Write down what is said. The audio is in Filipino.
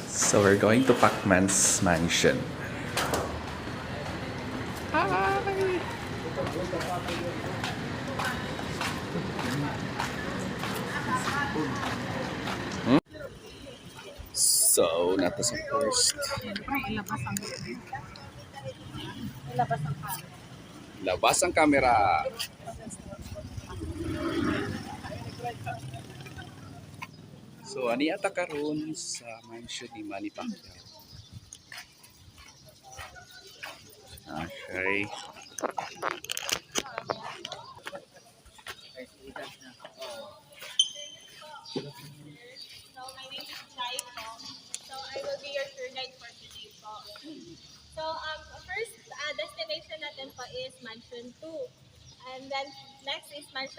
So we're going to Pacman's mansion. Hi! So, nato sa first. Labas ang camera. So, ani ata karon sa mansion ni Manny Pacquiao. Okay. So my name is Chai po. So I will be your tour guide for today po. So first destination natin po is Mansion 2. And then next is Mansion